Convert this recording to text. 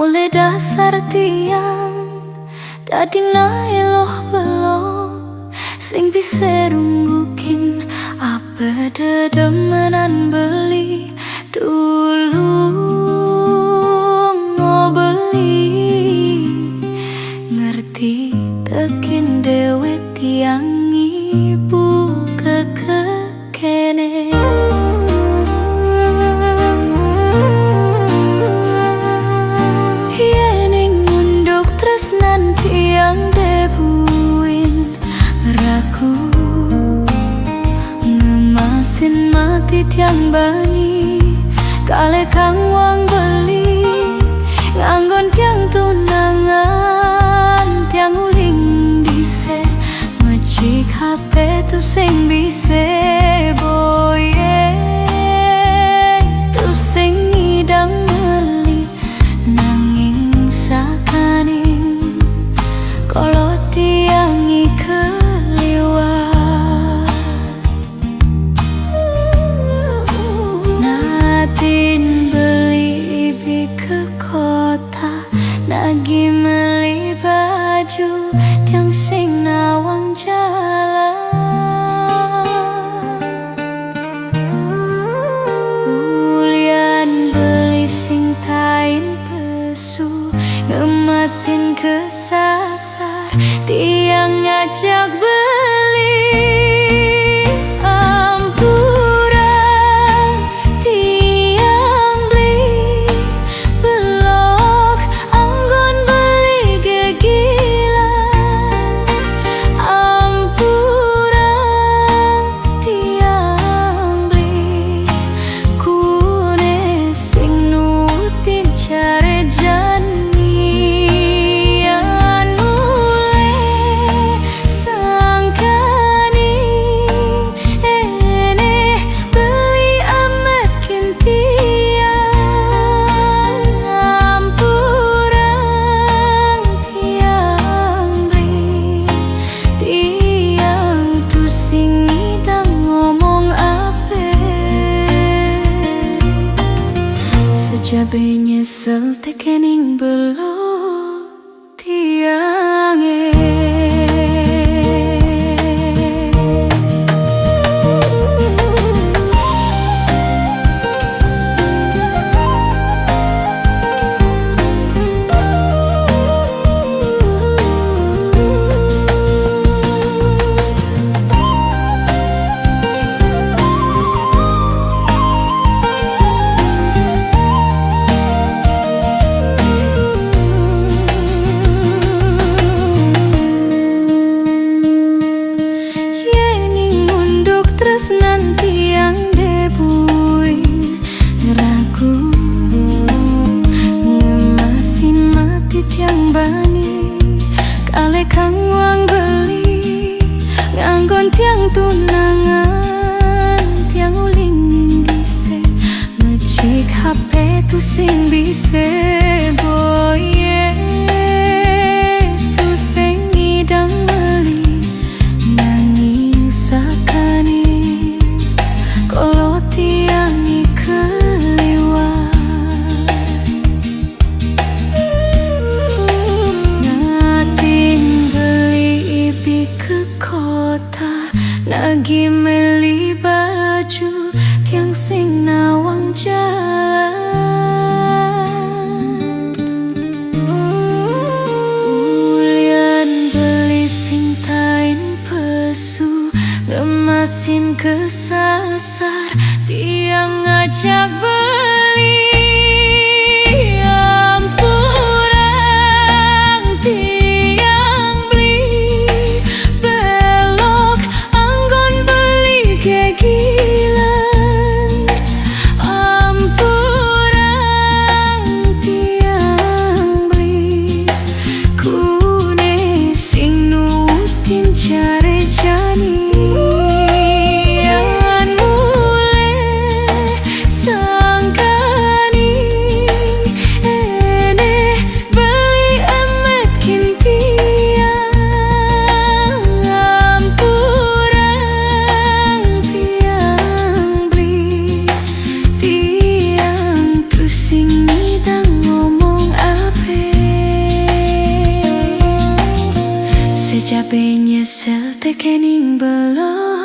mulai dasar tiang dadi naeloh belok sing bisa runggukin apa dedemenan beli tulung mau beli ngerti tekin dewe tiang ibu kekene. Yening ngunduk tresnan tiang debuin raku ngemasin mati tiang bani kale kang wang beli nganggon tiang tunangan tiang uling dise ngecik HP tu sing bise boye tu sing ngidang meli nanging sakaning kolo tiang ikeliwat natin beli ibi ke kota nagi meli baju tiang sing nawang jalan ulian beli sing tain pesu ngemasin kesasar tiang ngajak beli ampuran tiang beli belok anggon beli gegilan ampuran tiang beli kune sing nutin care jani anule sangkani ene beli amat kintiang ampuran tiang beli tiang tu sing ngidang ngomong ape sejabe nyesel tekening belok tiange. Tresnan tiang debuin ragu ngemasin mati tiang bani kale kang wang beli nganggon tiang tunangan tiang uling indise ngecik HP tu sing bise boye tu sing ngidang meli nanging sakani kolo tiang ikeliwat natin beli ibi ke kota nagi meli baju tiang sing nawang jalan sekening belum